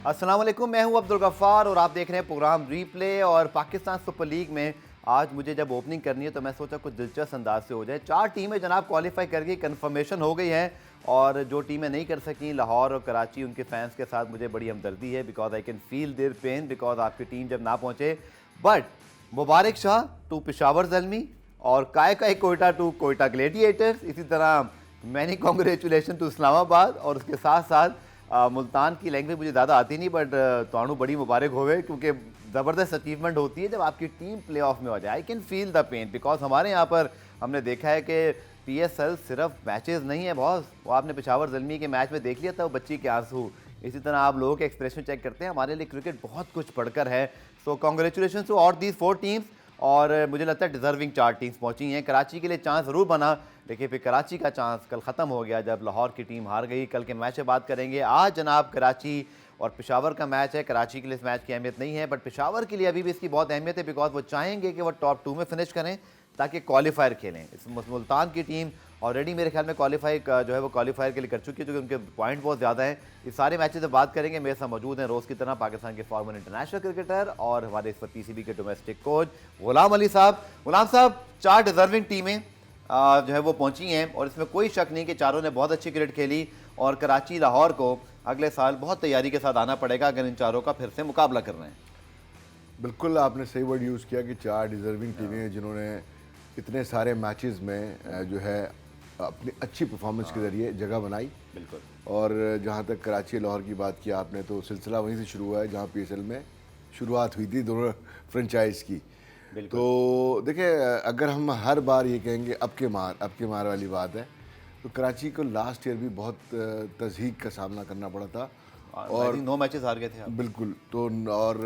अस्सलाम वालेकुम, मैं हूं अब्दुल गफ्फार और आप देख रहे हैं प्रोग्राम रीप्ले। और पाकिस्तान सुपर लीग में आज मुझे जब ओपनिंग करनी है तो मैं सोचा कुछ दिलचस्प अंदाज से हो जाए। 4 टीमें जनाब क्वालिफाई कर गई, कन्फर्मेशन हो गई है। और जो टीमें नहीं कर सकी, लाहौर और कराची, उनके फैंस के साथ मुझे बड़ी हमदर्दी है, because I can feel their pain, because आपकी टीम जब ना पहुंचे। बट मुबारक शाह टू पेशावर ज़ल्मी और काय कोयटा टू कोयटा ग्लेडिएटर्स। इसी तरह मैनी कॉन्ग्रेचुलेशन टू इस्लामाबाद। और उसके साथ साथ मुल्तान की लैंग्वेज मुझे ज़्यादा आती नहीं, बट तानू बड़ी मुबारक होवे, क्योंकि ज़बरदस्त अचीवमेंट होती है जब आपकी टीम प्ले ऑफ में हो जाए। I can feel the pain, because हमारे यहाँ पर हमने देखा है कि PSL सिर्फ मैचेस नहीं है बॉस। वो आपने पेशावर ज़ल्मी के मैच में देख लिया था, वो बच्ची के आंसू। इसी तरह आप लोगों के एक्सप्रेशन चेक करते हैं, हमारे लिए क्रिकेट बहुत कुछ पढ़कर है। So congratulation to all these 4 teams. और मुझे लगता है डिजर्विंग 4 टीम्स पहुंची हैं। कराची के लिए चांस ज़रूर बना, लेकिन फिर कराची का चांस कल ख़त्म हो गया जब लाहौर की टीम हार गई। कल के मैच से बात करेंगे। आज जनाब कराची और पेशावर का मैच है। कराची के लिए इस मैच की अहमियत नहीं है, बट पेशावर के लिए अभी भी इसकी बहुत अहमियत है, बिकॉज वो चाहेंगे कि वो टॉप 2 में फिनिश करें ताकि क्वालिफायर खेलें। इस मुल्तान की टीम ऑलरेडी मेरे ख्याल में क्वालिफाई जो है वो क्वालिफायर के लिए कर चुकी है, क्योंकि उनके पॉइंट बहुत ज़्यादा हैं। इस सारे मैचेस से बात करेंगे। मेरे साथ मौजूद हैं रोज़ की तरह पाकिस्तान के फॉर्मर इंटरनेशनल क्रिकेटर और हमारे इस पर PCB के डोमेस्टिक कोच गुलाम अली साहब। गुलाम साहब, 4 डिजर्विंग टीमें जो है वो पहुंची हैं, और इसमें कोई शक नहीं कि चारों ने बहुत अच्छी क्रिकेट खेली। और कराची लाहौर को अगले साल बहुत तैयारी के साथ आना पड़ेगा अगर इन चारों का फिर से मुकाबला कर रहे हैं। बिल्कुल, आपने सही वर्ड यूज़ किया कि 4 डिजर्विंग टीमें जिन्होंने इतने सारे मैचेस में जो है अपनी अच्छी परफॉर्मेंस के ज़रिए जगह बनाई। बिल्कुल। और जहाँ तक कराची लाहौर की बात की आपने, तो सिलसिला वहीं से शुरू हुआ है जहाँ PSL में शुरुआत हुई थी दोनों फ्रेंचाइज की। तो देखिए, अगर हम हर बार ये कहेंगे अब के मार वाली बात है, तो कराची को लास्ट ईयर भी बहुत तज़हीक का सामना करना पड़ा था। और 9 मैचेस हार गए थे आप। बिल्कुल। तो और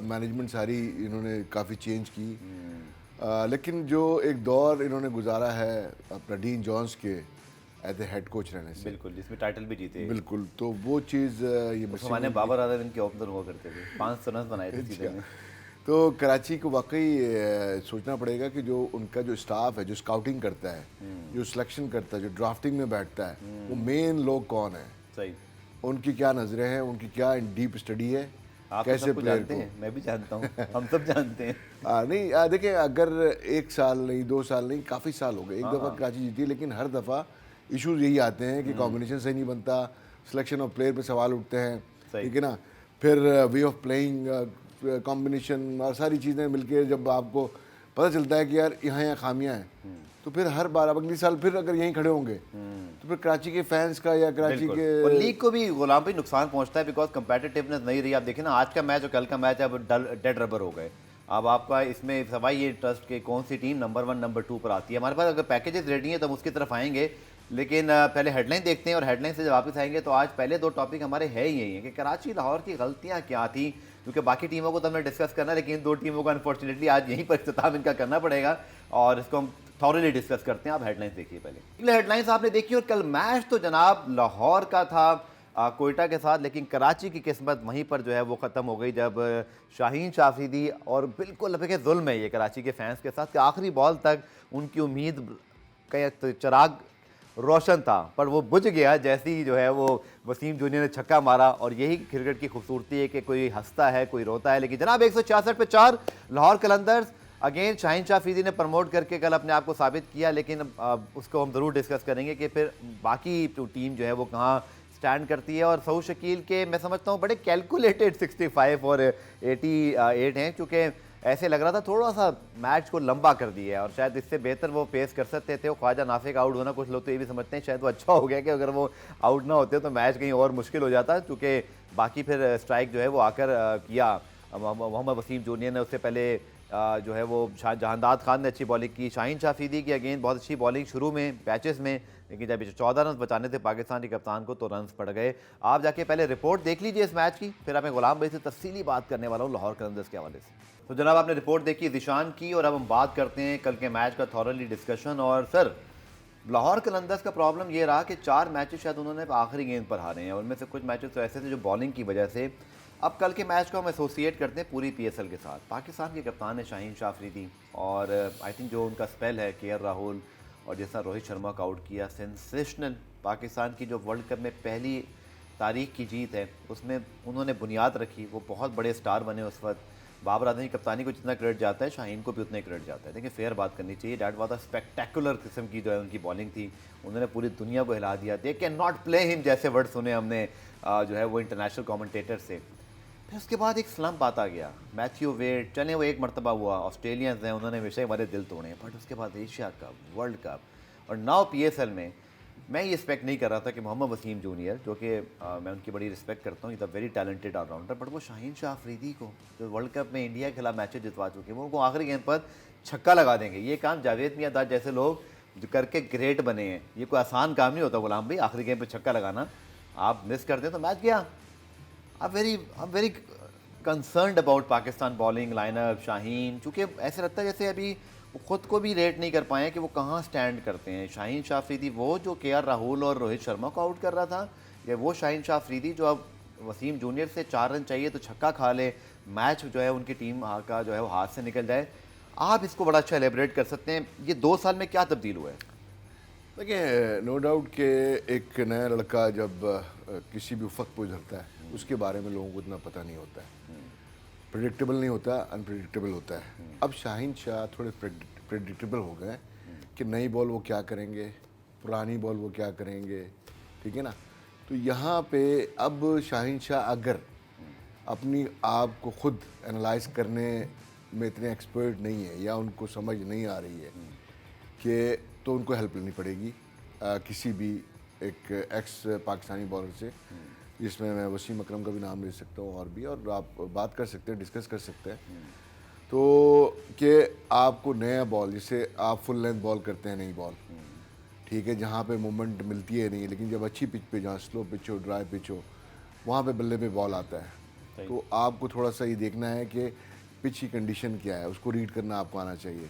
मैनेजमेंट सारी इन्होंने काफ़ी चेंज की। लेकिन जो एक दौर इन्होंने गुजारा है अपना डीन जॉन्स के एज ए हेड कोच रहने से, बिल्कुल, जिसमें टाइटल भी जीते। बिल्कुल, तो वो चीज़ ये हमारे बाबर आजम इनके ओपनर हुआ करते थे, 500 रन बनाए थे सीजन में। तो कराची को वाकई सोचना पड़ेगा कि जो उनका जो स्टाफ है, जो स्काउटिंग करता है, जो सिलेक्शन करता है, जो ड्राफ्टिंग में बैठता है, वो मेन लोग कौन है, सही, उनकी क्या नज़रें हैं, उनकी क्या डीप स्टडी है, आप कैसे तो प्लेयर जानते को। हैं, मैं भी जानता हूँ, हम सब जानते हैं। नहीं, देखिए, अगर 1 साल नहीं, 2 साल नहीं, काफ़ी साल हो गए, एक दफ़ा कराची जीती है, लेकिन हर दफ़ा इश्यूज यही आते हैं कि कॉम्बिनेशन सही नहीं बनता, सिलेक्शन ऑफ प्लेयर पे सवाल उठते हैं, ठीक है ना। फिर वे ऑफ प्लेइंग, कॉम्बिनेशन और सारी चीज़ें मिलके जब आपको पता चलता है कि यार यहाँ खामियां हैं, तो फिर हर बार अब अगली साल फिर अगर यहीं खड़े होंगे तो फिर कराची के फैंस का या कराची के और लीग को भी गुलाम भाई नुकसान पहुंचता है, बिकॉज कंपेटिटिवनेस नहीं रही। आप देखिए ना, आज का मैच और कल का मैच अब डेड रबर हो गए। अब आपका इसमें सवाई ये ट्रस्ट के कौन सी टीम नंबर 1 नंबर 2 पर आती है। हमारे पास अगर पैकेजेस रेडी हैं तो हम उसकी तरफ आएंगे, लेकिन पहले हेडलाइन देखते हैं, और हेडलाइन से जब वापस आएंगे तो आज पहले 2 टॉपिक हमारे है ही यही हैं कि कराची लाहौर की गलतियां क्या थी, क्योंकि बाकी टीमों को तो हमने डिस्कस करना है, लेकिन 2 टीमों को अनफॉर्चुनेटली आज यहीं पर इख्तिताम इनका करना पड़ेगा, और इसको हम थॉरली डिस्कस करते हैं। आप हेडलाइंस देखिए पहले। हेडलाइंस आपने देखी, और कल मैच तो जनाब लाहौर का था कोयटा के साथ, लेकिन कराची की किस्मत वहीं पर जो है वो ख़त्म हो गई जब शाहीन शाफरीदी, और बिल्कुल देखिए जुल्म है ये कराची के फैंस के साथ कि आखिरी बॉल तक उनकी उम्मीद का चिराग रोशन था, पर वो बुझ गया जैसे ही जो है वो वसीम जूनियर ने छक्का मारा। और यही क्रिकेट की खूबसूरती है कि कोई हंसता है, कोई रोता है। लेकिन जनाब 166 पे 4 लाहौर कलंदर्स अगेन शाहीन शाफरीदी ने प्रमोट करके कल अपने आप को साबित किया, लेकिन उसको हम ज़रूर डिस्कस करेंगे कि फिर बाकी टीम जो है वो कहाँ स्टैंड करती है। और सऊद शकील के मैं समझता हूँ बड़े कैलकुलेटेड 65 और 88 हैं, क्योंकि ऐसे लग रहा था थोड़ा सा मैच को लंबा कर दिया है, और शायद इससे बेहतर वो पेस कर सकते थे। वो ख्वाजा नाफे का आउट होना, कुछ लोग तो ये भी समझते हैं शायद वो अच्छा हो गया कि अगर वो आउट ना होते तो मैच कहीं और मुश्किल हो जाता, क्योंकि बाकी फिर स्ट्राइक जो है वो आकर किया मोहम्मद वसीम जूनियर ने। उससे पहले जो है वो जहांदाद खान ने अच्छी बॉलिंग की, शाहीन शाफरीदी की अगेन बहुत अच्छी बॉलिंग शुरू में पैचेस में, लेकिन जब 14 रन बचाने थे पाकिस्तान के कप्तान को तो रन्स पड़ गए। आप जाके पहले रिपोर्ट देख लीजिए इस मैच की, फिर मैं गुलाम भाई से तफसीली बात करने वाला हूँ लाहौर कलंदर्स के हवाले से। तो जनाब आपने रिपोर्ट देखी दिशान की, और अब हम बात करते हैं कल के मैच का थॉरली डिस्कशन। और सर, लाहौर कलंदर्स का प्रॉब्लम ये रहा कि 4 मैचेस शायद उन्होंने आखिरी गेंद पर हारे हैं, उनमें से कुछ मैचेस तो ऐसे थे जो बॉलिंग की वजह से। अब कल के मैच को हम एसोसिएट करते हैं पूरी PSL के साथ। पाकिस्तान के कप्तान है शाहीन शाफरीदी, और आई थिंक जो उनका स्पेल है KL राहुल, और जैसा रोहित शर्मा का आउट किया, सेंसेशनल। पाकिस्तान की जो वर्ल्ड कप में पहली तारीख की जीत है, उसमें उन्होंने बुनियाद रखी, वो बहुत बड़े स्टार बने उस वक्त। बाबर आजम की कप्तानी को जितना क्रेडिट जाता है, शाहीन को भी उतना ही क्रेडिट जाता है। देखिए फेयर बात करनी चाहिए, डैट वाज अ स्पेक्टेकुलर किस्म की जो है उनकी बॉलिंग थी, उन्होंने पूरी दुनिया को हिला दिया। They can not play him जैसे वर्ड सुने हमने जो है वो इंटरनेशनल कमेंटेटर से। फिर उसके बाद एक स्लम्प आता गया, मैथ्यू वेड, चले वो एक मरतबा हुआ, ऑस्ट्रेलियंस हैं उन्होंने हमेशा हमारे दिल तोड़े, बट उसके बाद एशिया कप, वर्ल्ड कप और नाउ PSL में मैं ये एक्सपेक्ट नहीं कर रहा था कि मोहम्मद वसीम जूनियर, जो कि मैं उनकी बड़ी रिस्पेक्ट करता हूँ, is a very talented allrounder, but वो शाहीन शाह अफरीदी को जो वर्ल्ड कप में इंडिया के खिलाफ मैचेस जितवा चुके हैं, वो उनको आखिरी गेंद पर छक्का लगा देंगे। ये काम जावेद मियां दाद जैसे लोग जो करके ग्रेट बने हैं, ये कोई आसान काम नहीं होता गुलाम भाई, आखिरी गेंद पर छक्का लगाना। आप मिस कर दें तो मैच गया। I am very concerned about Pakistan bowling lineup, Shaheen, चूँकि ऐसे लगता है जैसे अभी वो खुद को भी रेट नहीं कर पाए कि वो कहाँ स्टैंड करते हैं। शाहीन शाह अफरीदी वो जो KR राहुल और रोहित शर्मा को आउट कर रहा था, या वो शाहीन शाह अफरीदी जो अब वसीम जूनियर से 4 रन चाहिए तो छक्का खा ले, मैच जो है उनकी टीम का जो है वो हाथ से निकल जाए। आप इसको बड़ा अच्छा एलेबरेट कर सकते हैं, ये 2 साल में क्या तब्दील हुआ है? देखिए नो डाउट कि एक नया लड़का जब किसी भी उफक पर उतरता है, उसके बारे में लोगों को इतना पता नहीं होता है, प्रेडिक्टेबल नहीं होता, अनप्रेडिक्टेबल होता है। अब शाहीन शाह थोड़े प्रेडिक्टेबल हो गए कि नई बॉल वो क्या करेंगे, पुरानी बॉल वो क्या करेंगे, ठीक है ना। तो यहाँ पे अब शाहीन शाह अगर अपनी आप को खुद एनालाइज करने में इतने एक्सपर्ट नहीं है या उनको समझ नहीं आ रही है कि, तो उनको हेल्प लेनी पड़ेगी किसी भी एक एक्स पाकिस्तानी बॉलर से, जिसमें मैं वसीम अकरम का भी नाम ले सकता हूँ और भी, और आप बात कर सकते हैं, डिस्कस कर सकते हैं। तो कि आपको नया बॉल, जैसे आप फुल लेंथ बॉल करते हैं नई बॉल, ठीक है, जहाँ पे मूवमेंट मिलती है नहीं, लेकिन जब अच्छी पिच पे, जहाँ स्लो पिच हो, ड्राई पिच हो, वहाँ पे बल्ले पे बॉल आता है। तो आपको थोड़ा सा ये देखना है कि पिच की कंडीशन क्या है, उसको रीड करना आपको आना चाहिए।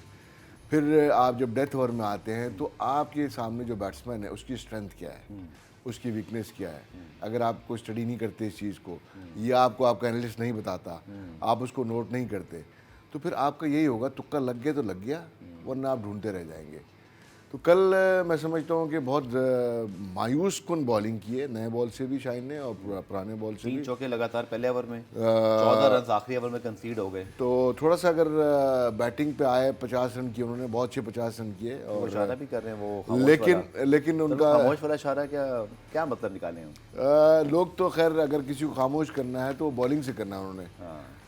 फिर आप जब डेथ ओवर में आते हैं तो आपके सामने जो बैट्समैन है उसकी स्ट्रेंथ क्या है, उसकी वीकनेस क्या है। अगर आपको स्टडी नहीं करते इस चीज़ को, या आपको आपका एनालिस्ट नहीं बताता, आप उसको नोट नहीं करते, तो फिर आपका यही होगा, तुक्का लग गया तो लग गया, वरना आप ढूंढते रह जाएंगे। तो कल मैं समझता हूँ कि बहुत मायूस कुन बॉलिंग की है, नए बॉल से भी शाहीन ने और पुराने बॉल से भी। 3 चौके लगातार पहले ओवर में, 14 रन आखिरी ओवर में कंसीड हो गए। तो थोड़ा सा अगर बैटिंग पे आए, 50 रन किए उन्होंने, बहुत अच्छे 50 रन किए, और इशारा भी कर रहे हैं वो खामोश लेकिन वाला। उनका खामोश वाला इशारा क्या मतलब निकाले हैं? लोग तो खैर अगर किसी को खामोश करना है तो बॉलिंग से करना है उन्होंने।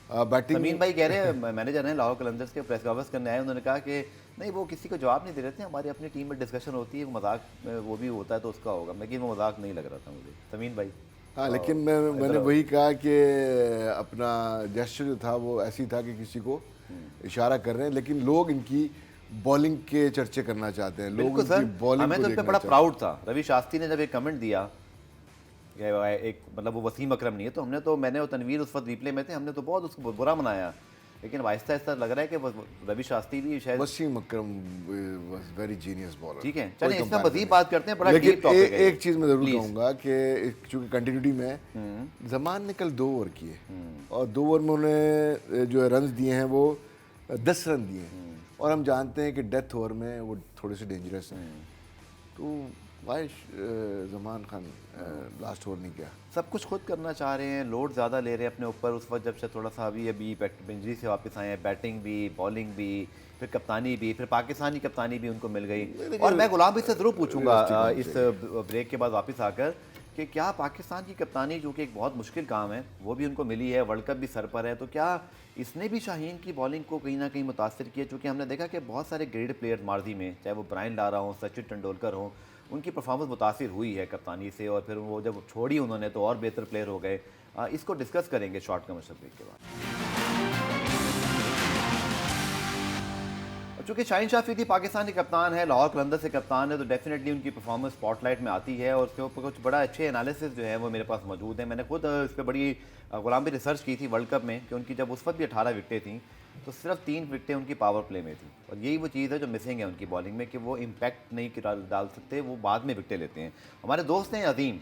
बैटिंग समीन भाई कह रहे हैं, मैनेजर हैं लाहौर कलंदर्स के, प्रेस कॉन्फ्रेंस करने आए, उन्होंने कहा कि नहीं वो किसी को जवाब नहीं दे रहे थे, हमारी अपनी टीम में डिस्कशन होती है, मजाक वो भी होता है तो उसका होगा, लेकिन वो मजाक नहीं लग रहा था मुझे समीन भाई। हाँ, लेकिन मैंने वही कहा कि अपना जेस्चर जो था वो ऐसी था कि किसी को इशारा कर रहे हैं, लेकिन लोग इनकी बॉलिंग के चर्चे करना चाहते हैं, लोग इनकी बॉलिंग हमें तो उन पर बड़ा प्राउड था। रवि शास्त्री ने जब एक कमेंट दिया, एक मतलब वो वसीम अकरम नहीं है, तो हमने तो, मैंने और तनवीर उस वक्त रिप्ले में थे, हमने तो बहुत उसको बुरा मनाया, लेकिन आहिस्ता आहिस्ता लग रहा है कि रवि शास्त्री भी शायद, वसीम अकरम वाज वेरी जीनियस बॉलर। ठीक है, चलिए इसमें मजीद बात करते हैं, बड़ा लेकिन डीप टॉपिक है। एक चीज़ मैं ज़रूर कहूँगा कि चूँकि कंटिन्यूटी में जमान ने कल 2 ओवर किए, और 2 ओवर में उन्होंने जो है रन दिए हैं वो 10 रन दिए हैं, और हम जानते हैं कि डेथ ओवर में वो थोड़े से डेंजरस हैं। तो वाइश जमान खान लास्ट ओवर नहीं किया, सब कुछ खुद करना चाह रहे हैं, लोड ज़्यादा ले रहे हैं अपने ऊपर, उस वक्त जब से थोड़ा सा अभी इंजरी से वापस आए हैं, बैटिंग भी, बॉलिंग भी, फिर कप्तानी भी, फिर पाकिस्तानी कप्तानी भी उनको मिल गई। और मैं गुलाम भाई से ज़रूर पूछूंगा इस ब्रेक के बाद वापस आकर कि क्या पाकिस्तान की कप्तानी, जो कि एक बहुत मुश्किल काम है, वो भी उनको मिली है, वर्ल्ड कप भी सर पर है, तो क्या इसने भी शाहीन की बॉलिंग को कहीं ना कहीं मुतासर किया? चूँकि हमने देखा कि बहुत सारे ग्रेट प्लेयर मार्जी में, चाहे वो ब्रायन लारा हो, सचिन तेंदुलकर हो, उनकी परफॉर्मेंस मुतासिर हुई है कप्तानी से, और फिर वो जब छोड़ी उन्होंने तो और बेहतर प्लेयर हो गए। इसको डिस्कस करेंगे शॉर्ट कमर्शियल ब्रेक के बाद। चूँकि शाहीन शाह अफरीदी पाकिस्तान के कप्तान है, लाहौर कलंदर्स से कप्तान है, तो डेफिनेटली उनकी परफॉर्मेंस स्पॉटलाइट में आती है, और उसके ऊपर कुछ बड़ा अच्छे एनालिसिस जो है वो मेरे पास मौजूद है। मैंने खुद इस पर बड़ी गुलाम भी रिसर्च की थी वर्ल्ड कप में, कि उनकी जब उस वक्त भी 18 विकटें थी, तो सिर्फ 3 विकटें उनकी पावर प्ले में थी, और यही वो चीज़ है जो मिसिंग है उनकी बॉलिंग में, कि वो इम्पैक्ट नहीं डाल सकते, वो बाद में विकटें लेते हैं। हमारे दोस्त हैं अजीम,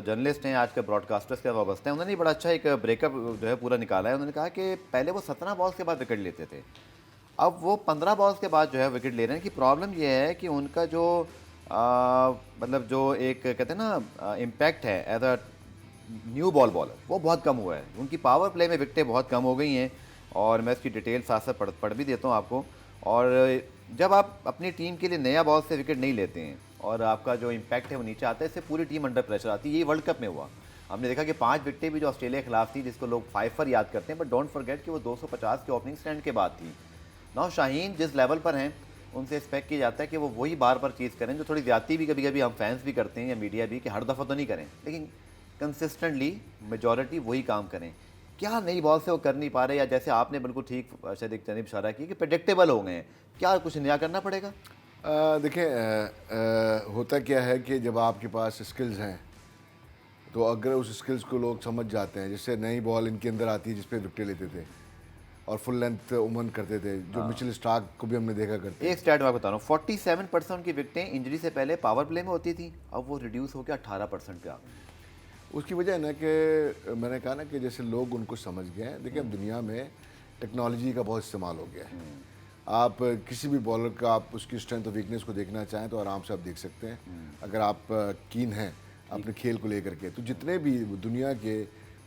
जर्नलिस्ट हैं, आज के ब्रॉडकास्टर्स के वाबस्ते हैं, उन्होंने बड़ा अच्छा एक ब्रेकअप जो है पूरा निकाला है। उन्होंने कहा कि पहले वो 17 बॉल्स के बाद विकेट लेते थे, अब वो 15 बॉल्स के बाद जो है विकेट ले रहे हैं। कि प्रॉब्लम ये है कि उनका जो मतलब जो एक कहते हैं ना इम्पैक्ट है as a new ball bowler वो बहुत कम हुआ है, उनकी पावर प्ले में विकटें बहुत कम हो गई हैं। और मैं इसकी डिटेल साथ साथ पढ़ भी देता हूँ आपको। और जब आप अपनी टीम के लिए नया बॉल से विकेट नहीं लेते हैं और आपका जो इम्पैक्ट है वो नीचे आता है, इससे पूरी टीम अंडर प्रेशर आती है। ये वर्ल्ड कप में हुआ, हमने देखा कि 5 विकेटें भी जो ऑस्ट्रेलिया के खिलाफ थी, जिसको लोग फाइफर याद करते हैं, बट डोंट फॉरगेट कि वो 250 के ओपनिंग स्टैंड के बाद थी। नाउ शाहीन जिस लेवल पर हैं, उनसे एक्सपेक्ट किया जाता है कि वो वही बार बार चीज़ करें जो थोड़ी ज़्यादा भी कभी कभी हम फैंस भी करते हैं या मीडिया भी, कि हर दफ़ा तो नहीं करें, लेकिन कंसिस्टेंटली मेजॉरिटी वही काम करें। क्या नई बॉल से वो कर नहीं पा रहे, या जैसे आपने बिल्कुल ठीक शायद एक जनिब इशारा किया कि प्रेडिक्टेबल हो गए हैं, क्या कुछ नया करना पड़ेगा? देखिए, होता क्या है कि जब आपके पास स्किल्स हैं तो अगर उस स्किल्स को लोग समझ जाते हैं, जैसे नई बॉल इनके अंदर आती है जिस पे विकेट लेते थे और फुल लेंथ उमन करते थे, जो मिचेल स्टार्क को भी हमने देखा करते। एक स्टैट मैं बता रहा हूँ, 47% उनकी विकेटें इंजरी से पहले पावर प्ले में होती थी, अब वो रिड्यूस हो गया 18% पे आ गई। उसकी वजह है ना कि मैंने कहा ना कि जैसे लोग उनको समझ गए हैं। देखिए, अब दुनिया में टेक्नोलॉजी का बहुत इस्तेमाल हो गया है। आप किसी भी बॉलर का आप उसकी स्ट्रेंथ और वीकनेस को देखना चाहें तो आराम से आप देख सकते हैं, अगर आप कीन हैं अपने खेल को लेकर के। तो जितने भी दुनिया के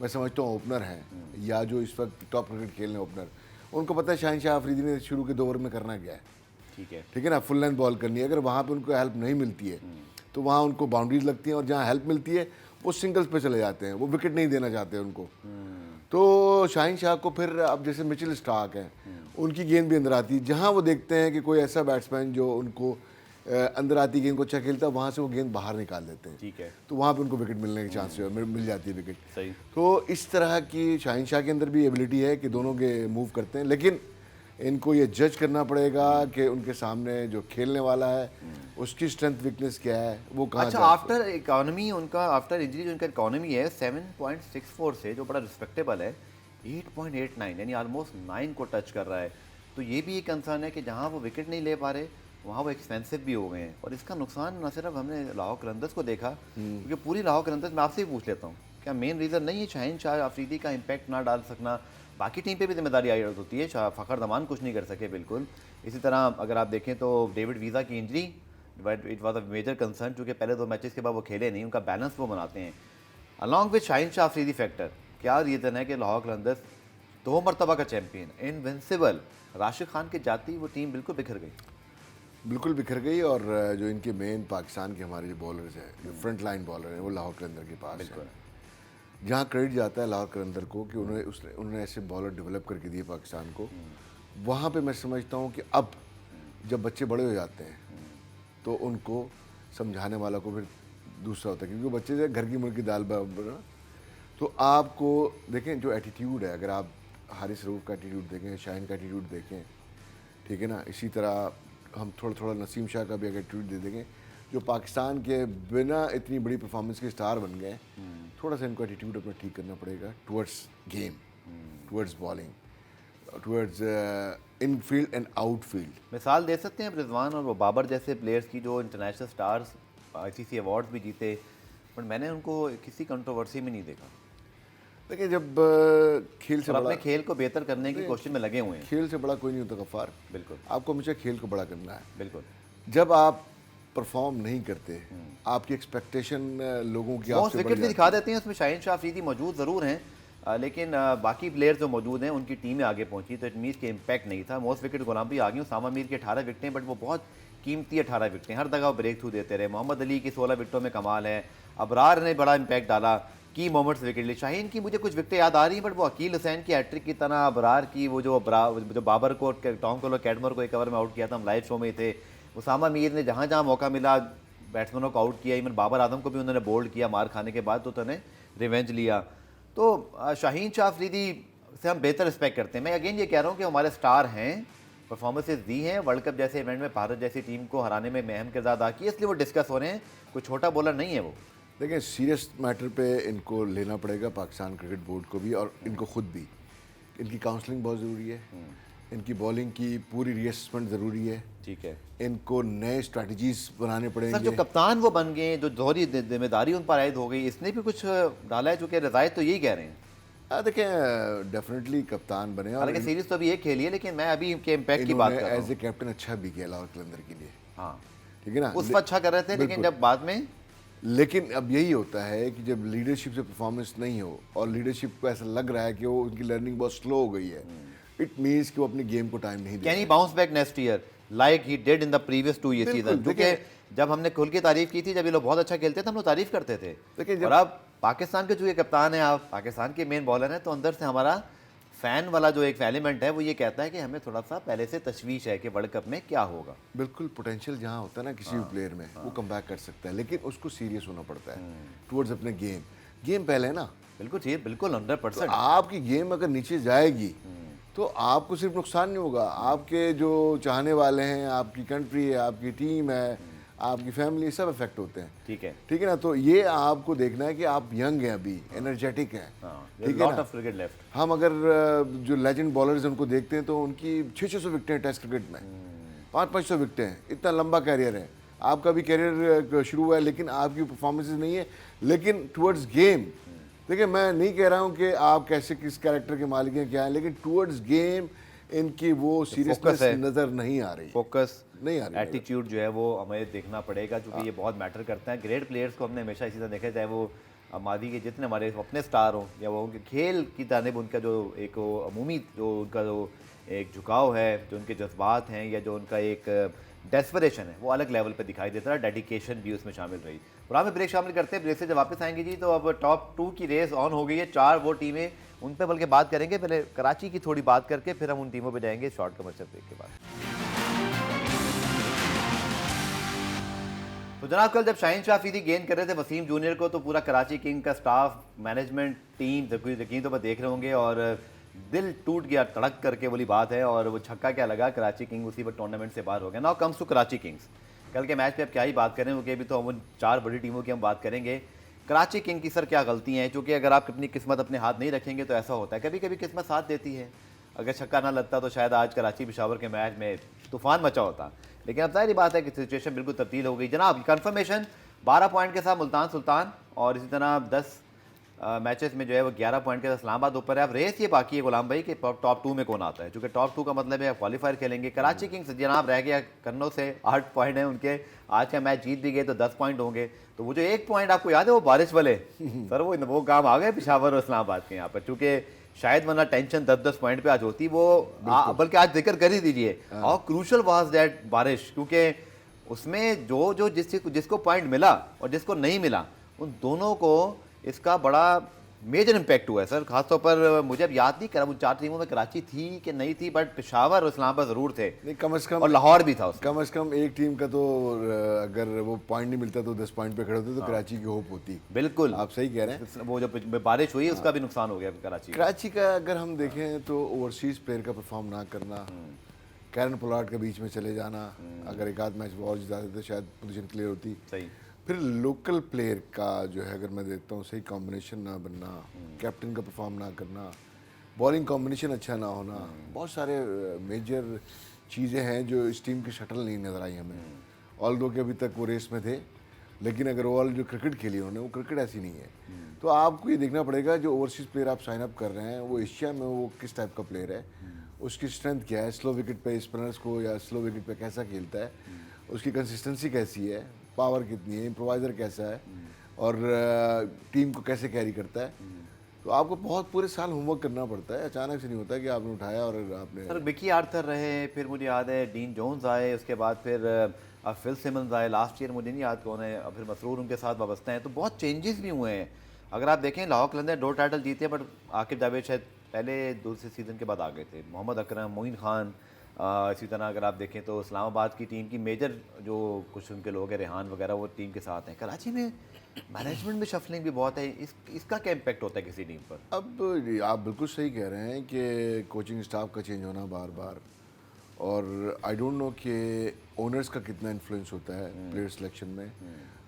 मैं समझता हूँ ओपनर हैं या जो इस वक्त टॉप क्रिकेट खेल रहे हैं ओपनर, उनको पता है शाहिन शाह अफरीदी ने शुरू के 2 ओवर में करना क्या है। ठीक है ना, फुल लेंथ बॉल करनी है। अगर वहाँ पे उनको हेल्प नहीं मिलती है तो वहाँ उनको बाउंड्रीज लगती हैं, और जहाँ हेल्प मिलती है वो सिंगल्स पे चले जाते हैं, वो विकेट नहीं देना चाहते उनको। तो शाहिन शाह को फिर अब जैसे मिचेल स्टार्क हैं, उनकी गेंद भी अंदर आती है, जहाँ वो देखते हैं कि कोई ऐसा बैट्समैन जो उनको अंदर आती गेंद को अच्छा खेलता है, वहाँ से वो गेंद बाहर निकाल देते हैं। ठीक है, तो वहाँ पे उनको विकेट मिलने के चांस मिल जाती है विकेट। सही। तो इस तरह की शाहिन शाह के अंदर भी एबिलिटी है कि दोनों के मूव करते हैं, लेकिन इनको ये जज करना पड़ेगा कि उनके सामने जो खेलने वाला है उसकी स्ट्रेंथ वीकनेस क्या है, वो कहाँ। अच्छा, आफ्टर इकोनॉमी उनका, आफ्टर इंजरी जो उनका इकोनॉमी है 7.64 से, जो बड़ा रिस्पेक्टेबल है, 8.89 यानी ऑलमोस्ट 9 को टच कर रहा है। तो ये भी एक कंसर्न है कि जहाँ वो विकेट नहीं ले पा रहे वहाँ वो एक्सपेंसिव भी हो गए हैं। और इसका नुकसान न सिर्फ हमने लाहौर कलंदर्स को देखा, क्योंकि पूरी लाहौर कलंदर्स, मैं आपसे ही पूछ लेता हूँ, क्या मेन रीज़न नहीं है शाहीन शाह अफरीदी का इम्पैक्ट ना डाल सकना? बाकी टीम पे भी जिम्मेदारी आई होती है, फ़खर जमान कुछ नहीं कर सके बिल्कुल। इसी तरह अगर आप देखें तो डेविड वीज़ा की injury, it was a major concern, क्योंकि पहले 2 मैचेस के बाद वो खेले नहीं, उनका बैलेंस वो बनाते हैं। Along with Shaheen Shah Afridi factor, क्या रीज़न है कि लाहौर कलंदर्स 2 मरतबा का चैम्पियन, इनविंसिबल, राशिद खान के जाती वो टीम बिल्कुल बिखर गई? बिल्कुल बिखर गई। और जो इनके मेन पाकिस्तान के हमारे जो बॉलर्स हैं, जो फ्रंट लाइन बॉलर हैं, वो लाहौर कलंदर के पास है। जहाँ क्रेडिट जाता है लाहौर कलंदर को कि उन्होंने ऐसे बॉलर डेवलप करके दिए पाकिस्तान को, वहाँ पे मैं समझता हूँ कि अब जब बच्चे बड़े हो जाते हैं तो उनको समझाने वाला को फिर दूसरा होता है, क्योंकि बच्चे जो घर की मुर्गी दाल बराबर। तो आपको देखें जो एटीट्यूड है, अगर आप हारिस रऊफ का एटीट्यूड देखें, शाहीन का एटीट्यूड देखें, ठीक है ना, इसी तरह हम थोड़ा थोड़ा नसीम शाह का भी अगर एटीट्यूड दे देंगे, जो पाकिस्तान के बिना इतनी बड़ी परफॉर्मेंस के स्टार बन गए, थोड़ा सा इनको एटीट्यूड अपना ठीक करना पड़ेगा towards game, towards bowling, towards in field and out field. मिसाल दे सकते हैं रिजवान और वो बाबर जैसे प्लेयर्स की, जो इंटरनेशनल स्टार्स ICC अवार्ड्स भी जीते, बट मैंने उनको किसी कंट्रोवर्सी में नहीं देखा। देखिए, जब खेल से और बड़ा, अपने खेल को बेहतर करने की कोशिश में लगे हुए हैं। खेल से बड़ा कोई नहीं होता गफ्फार। बिल्कुल, आपको हमेशा खेल को बड़ा करना है। बिल्कुल। जब आप परफॉर्म नहीं करते, आपकी एक्सपेक्टेशन लोगों की मोस्ट आपसे बढ़ विकेट भी जाती दिखा देते हैं, उसमें शाहीन शाह अफरीदी मौजूद ज़रूर हैं, लेकिन बाकी प्लेयर्स जो मौजूद हैं उनकी टीमें आगे पहुंची, तो इट मीन्स के इम्पैक्ट नहीं था। मोस्ट विकेट गुलाम भी आ गई, उसामा मीर की 18 विकेटें, बट वो बहुत कीमती 18 विकेटें, हर जगह ब्रेक थ्रू देते रहे। मोहम्मद अली की 16 विकेटों में कमाल है। अबरार ने बड़ा इम्पैक्ट डाला, की मोमेंट्स विकेट ली। शाहीन की मुझे कुछ विकेटें याद आ रही हैं, बट वो अकील हुसैन की हैट्रिक की तरह, अबरार की वो जो बाबर को, टॉम कोलो कैडमर को एक ओवर में आउट किया था, हम लाइव शो में थे। उसामा मीर ने जहाँ जहाँ मौका मिला बैट्समैनों को आउट किया, इवन बाबर आजम को भी उन्होंने बोल्ड किया मार खाने के बाद, तो उन्होंने रिवेंज लिया। तो शाहीन शाह अफरीदी से हम बेहतर रिस्पेक्ट करते हैं। मैं अगेन ये कह रहा हूँ कि हमारे स्टार हैं, परफॉर्मेंसेज दी हैं, वर्ल्ड कप जैसे इवेंट में भारत जैसी टीम को हराने में अहम किरदार अदा किया, इसलिए वो डिस्कस हो रहे हैं। कोई छोटा बॉलर नहीं है वो। देखिए, सीरियस मैटर पे इनको लेना पड़ेगा पाकिस्तान क्रिकेट बोर्ड को भी, और इनको खुद भी। इनकी काउंसलिंग बहुत ज़रूरी है, इनकी बॉलिंग की पूरी रीअसेसमेंट ज़रूरी है। ठीक है, इनको नए स्ट्रैटेजीज बनाने सर पड़ेंगे। जो कप्तान वो बन गए, जो दोहरी जिम्मेदारी उन पर आयद हो गई, इसने भी कुछ डाला है, चूँकि रजायत तो यही कह रहे हैं। देखें, डेफिनेटली कप्तान बने, और हालांकि सीरीज तो अभी एक खेली है, लेकिन मैं अभी के इम्पैक्ट की बात कर रहा हूँ। एज ए कैप्टन अच्छा भी किया लाहौर कलंदर के लिए। हाँ, ठीक है ना, उस पर अच्छा कर रहे थे, लेकिन जब बाद में लेकिन अब यही होता है कि जब लीडरशिप से परफॉर्मेंस नहीं हो और लीडरशिप को ऐसा लग रहा है कि वो उनकी लर्निंग बहुत स्लो हो गई है, इट मीन्स कि वो अपनी गेम को टाइम नहीं दे कैन रहे ही हैं। Bounce back next year like he did in the previous 2 year बिल्कुल, सीजन? क्योंकि जब हमने खुल की तारीफ की थी, जब ये लोग बहुत अच्छा खेलते थे, हम लोग तारीफ करते थे। देखिए, और जब अब पाकिस्तान के जो ये कप्तान है, आप पाकिस्तान के मेन बॉलर हैं, तो अंदर से हमारा फैन वाला जो एक एलिमेंट है वो ये कहता है कि हमें थोड़ा सा पहले से तशवीश है कि वर्ल्ड कप में क्या होगा। बिल्कुल पोटेंशियल जहाँ होता है ना किसी भी प्लेयर में, वो कम बैक कर सकता है, लेकिन उसको सीरियस होना पड़ता है टुवर्ड्स अपने गेम पहले है ना। बिल्कुल चाहिए, बिल्कुल 100%। आपकी गेम अगर नीचे जाएगी तो आपको सिर्फ नुकसान नहीं होगा, आपके जो चाहने वाले हैं, आपकी कंट्री है, आपकी टीम है, आपकी फैमिली, सब इफेक्ट होते हैं। ठीक है। ठीक है ना, तो ये आपको देखना है कि आप यंग हैं अभी, एनर्जेटिक हैं, ठीक है लॉट ना। Of cricket left. हम अगर जो लेजेंड बॉलर्स उनको देखते हैं तो उनकी 600 विकेटें हैं टेस्ट क्रिकेट में, 500 विकेटें हैं, इतना लंबा कैरियर है। आपका भी कैरियर शुरू हुआ है लेकिन आपकी परफॉर्मेंसेस नहीं है, लेकिन टुवर्ड्स गेम, देखिए मैं नहीं कह रहा हूँ कि आप कैसे किस कैरेक्टर के मालिक हैं क्या है, लेकिन टुवर्ड्स गेम इनकी वो सीरियसनेस है। नज़र नहीं आ रही, फोकस, नहीं आ रही। एटीट्यूड जो है वो हमें देखना पड़ेगा, क्योंकि ये बहुत मैटर करता है। ग्रेट प्लेयर्स को हमने हमेशा इसी तरह देखा, चाहे वो मादी के जितने हमारे अपने स्टार हों या वो उनके खेल की जानिब उनका जो एक वो अमूमी जो उनका जो एक झुकाव है, जो उनके जज्बात हैं या जो उनका एक डेस्परेशन है, वो अलग लेवल पे दिखाई देता है। डेडिकेशन भी उसमें शामिल रही। और हमें ब्रेक शामिल करते हैं, ब्रेक से जब वापस आएंगे जी तो अब टॉप 2 की रेस ऑन हो गई है। 4 वो टीमें, उन पे बल्कि बात करेंगे। पहले कराची की थोड़ी बात करके फिर हम उन टीमों पे जाएंगे शॉर्ट कमर्शियल ब्रेक के बाद। तो जनाब कल जब शाहीन शाह अफरीदी गेंद कर रहे थे वसीम जूनियर को, तो पूरा कराची किंग का स्टाफ, मैनेजमेंट, टीम यकीन तो पर देख रहे होंगे और दिल टूट गया तड़क करके बोली बात है। और वो छक्का क्या लगा, कराची किंग उसी पर टूर्नामेंट से बाहर हो गया। Now comes to Karachi Kings. कल के मैच पे अब क्या ही बात करें, क्योंकि अभी तो हम 4 बड़ी टीमों की हम बात करेंगे। कराची किंग की सर क्या गलती हैं, क्योंकि अगर आप अपनी किस्मत अपने हाथ नहीं रखेंगे तो ऐसा होता है, कभी कभी किस्मत साथ देती है। अगर छक्का ना लगता तो शायद आज कराची पेशावर के मैच में तूफान मचा होता, लेकिन अब जाहिर बात है कि सिचुएशन बिल्कुल तब्दील हो गई। जनाब कंफर्मेशन 12 पॉइंट के साथ मुल्तान सुल्तान, और इसी तरह 10 मैचेस में जो है वो 11 पॉइंट के साथ इस्लामाबाद ऊपर है। अब रेस ये बाकी है गुलाम भाई कि टॉप 2 में कौन आता है, क्योंकि टॉप 2 का मतलब है क्वालिफायर खेलेंगे। कराची किंग्स जनाब रह गया कन्नौ से, 8 पॉइंट है उनके। आज का मैच जीत भी गए तो 10 पॉइंट होंगे। तो वो जो 1 पॉइंट आपको याद है वो बारिश वाले सर, वो काम आ गए पेशावर और इस्लामाबाद के यहाँ पर, चूँकि शायद वरना टेंशन 10-10 पॉइंट पे आज होती वो, बल्कि आज जिक्र कर ही दीजिए। और क्रूशल वाज दैट बारिश, क्योंकि उसमें जो जिसको पॉइंट मिला और जिसको नहीं मिला, उन दोनों को इसका बड़ा मेजर इम्पैक्ट हुआ है सर। खासतौर पर मुझे अब याद नहीं करा उन 4 टीमों में कराची थी कि नहीं थी, बट पेशावर और इस्लामाबाद ज़रूर थे, नहीं कम से कम, और लाहौर भी था उसमें। कम से कम एक टीम का तो अगर वो पॉइंट नहीं मिलता तो 10 पॉइंट पे खड़े होते तो कराची की होप होती। बिल्कुल आप सही कह रहे हैं। वो जो बारिश हुई उसका भी नुकसान हो गया कराची। कराची का अगर हम देखें तो ओवरसीज प्लेयर का परफॉर्म ना करना, कैरन पोलार्ड के बीच में चले जाना, अगर एक आध मैच और जिता देते शायद पोजीशन क्लियर होती। सही। फिर लोकल प्लेयर का जो है अगर मैं देखता हूँ सही कॉम्बिनेशन ना बनना, कैप्टन का परफॉर्म ना करना, बॉलिंग कॉम्बिनेशन अच्छा ना होना, बहुत सारे मेजर चीज़ें हैं जो इस टीम की शटल नहीं नज़र आई हमें। ऑल दो के अभी तक वो रेस में थे, लेकिन अगर ओवरऑल जो क्रिकेट खेली उन्होंने वो क्रिकेट ऐसी नहीं है। तो आपको ये देखना पड़ेगा जो ओवरसीज़ प्लेयर आप साइन अप कर रहे हैं वो एशिया में वो किस टाइप का प्लेयर है, उसकी स्ट्रेंथ क्या है, स्लो विकेट पे स्पिनर्स को या स्लो विकेट पे कैसा खेलता है, उसकी कंसिस्टेंसी कैसी है, पावर कितनी है, इम्प्रोवाइज़र कैसा है, और टीम को कैसे कैरी करता है। तो आपको बहुत पूरे साल होमवर्क करना पड़ता है, अचानक से नहीं होता है कि आपने उठाया और आपने। सर विकी आर्थर रहे, फिर मुझे याद है डीन जोन्स आए, उसके बाद फिर फिल सिमंस आए लास्ट ईयर, मुझे नहीं याद कौन है, और फिर मसरूर उनके साथ वाबस्ता हैं। तो बहुत चेंजेस भी हुए हैं। अगर आप देखें लाहौर कलंदर 2 टाइटल जीते हैं, बट आकिब जावेद शायद पहले दूसरे सीज़न के बाद आ गए थे। मोहम्मद अकरम, मोइन खान, इसी तरह अगर आप देखें तो इस्लामाबाद की टीम की मेजर जो कुछ उनके लोग हैं, रेहान वगैरह, वो टीम के साथ हैं। कराची में मैनेजमेंट में शफलिंग भी बहुत है। इसका क्या इम्पेक्ट होता है किसी टीम पर? अब आप बिल्कुल सही कह रहे हैं कि कोचिंग स्टाफ का चेंज होना बार बार, और आई डोंट नो कि ओनर्स का कितना इन्फ्लुएंस होता है प्लेयर सिलेक्शन में।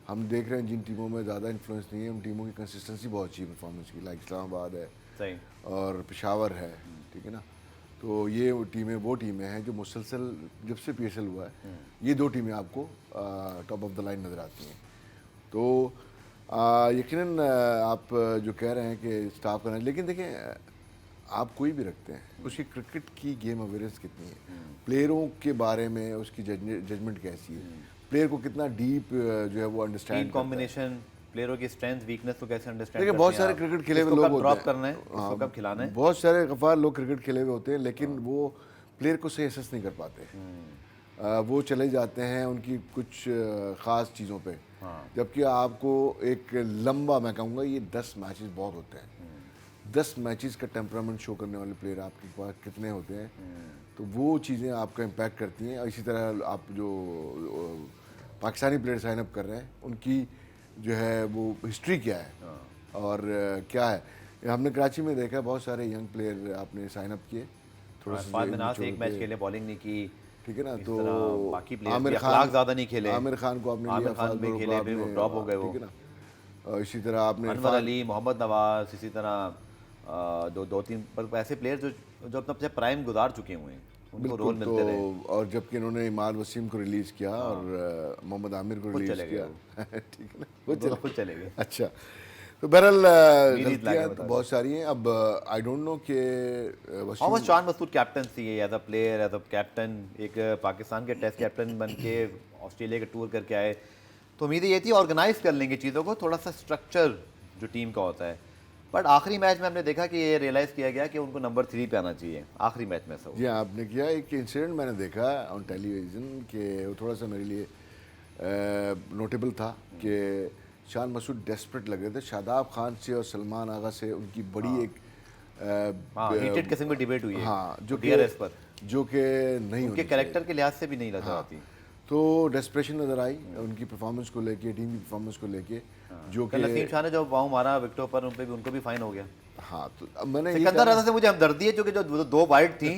हम देख रहे हैं जिन टीमों में ज़्यादा इन्फ्लुएंस नहीं है उन टीमों की कंसिस्टेंसी बहुत अच्छी परफॉर्मेंस की, लाइक इस्लामाबाद है सही और पेशावर है, ठीक है ना। तो ये वो टीमें हैं जो मुसलसल जब से PSL हुआ है ये 2 टीमें आपको टॉप ऑफ द लाइन नज़र आती हैं। तो यकीनन आप जो कह रहे हैं कि स्टाफ करना, लेकिन देखें आप कोई भी रखते हैं उसकी क्रिकेट की गेम अवेयरनेस कितनी है, प्लेयरों के बारे में उसकी जजमेंट कैसी है, प्लेयर को कितना डीप जो है वो टीम अंडरस्टैंड कॉम्बिनेशन, प्लेयरों की स्ट्रेंथ वीकनेस को कैसे अंडरस्टैंड देखिए बहुत सारे क्रिकेट खेले हुए लोग होते ड्रॉप हैं, करना है, इसको कब खिलाना है। बहुत सारे गफार लोग क्रिकेट खेले हुए होते हैं लेकिन वो प्लेयर को सही असेस नहीं कर पाते। वो चले जाते हैं उनकी कुछ ख़ास चीज़ों पे, जबकि आपको एक लंबा, मैं कहूँगा ये 10 मैचेस बहुत होते हैं, 10 मैचेस का टेम्परामेंट शो करने वाले प्लेयर आपके पास कितने होते हैं, तो वो चीज़ें आपका इम्पैक्ट करती हैं। और इसी तरह आप जो पाकिस्तानी प्लेयर साइन अप कर रहे हैं उनकी जो है वो हिस्ट्री क्या है और क्या है। हमने कराची में देखा बहुत सारे यंग प्लेयर आपने साइन अप किए, थोड़ा सा बाद में ना से एक मैच खेले, बॉलिंग नहीं की, ठीक है ना। इस तो तरह बाकी प्लेयर्स आमिर भी खान अखलाक ज़्यादा नहीं खेले, आमिर खान को आपने आमिर लिया, खान भी फाजल खेले, को फिर वो आपने, ड्रॉप हो गए वो, ठीक है ना। इसी तरह आपने अनवर अली, मोहम्मद नवाज, इसी तरह दो तीन पर ऐसे प्लेयर जो अपना प्राइम गुजार चुके हुए हैं, उनको रोल बिल्कुल। मिलते रहे। तो और जबकि इन्होंने इमाद वसीम को रिलीज किया और मोहम्मद आमिर को रिलीज चले गए किया ठीक है ना, वो दोनों खुद चले गए। अच्छा। तो बहरहाल रीलीज लाके गलतियां बता तो बहुत सारी हैं। अब आई डोंट नो कि how much Shan Masood captain थी as a player, as a captain, एक पाकिस्तान के टेस्ट कैप्टन बन के ऑस्ट्रेलिया का टूर करके आए, तो उम्मीद ये थी ऑर्गेनाइज कर लेंगे चीज़ों को, थोड़ा सा स्ट्रक्चर जो टीम का होता है। बट आखिरी मैच में हमने देखा कि ये रियलाइज़ किया गया कि उनको नंबर 3 पे आना चाहिए आखिरी मैच में। सब जी हाँ, आपने किया। एक इंसिडेंट मैंने देखा ऑन टेलीविज़न कि वो थोड़ा सा मेरे लिए नोटेबल था कि शान मसूद डेस्परेट लग रहे थे। शादाब खान से और सलमान आगा से उनकी बड़ी एक हीटेड किस्म की डिबेट हुई है, हाँ, जो कि DRS पर, जो कि नहीं उनके होनी कैरेक्टर के लिहाज से भी नहीं लग रहा थी। तो डेस्परेशन नज़र आई उनकी परफॉर्मेंस को लेके, टीम की परफॉर्मेंस को लेके, जो कि कल नसीम शाह ने जो पाँव मारा विकेटों पर, उन पे भी उनको भी फाइन हो गया। हाँ। तो अब मैंने ये सिकंदर रजा से मुझे हमदर्दी है, क्योंकि जो दो वाइड थी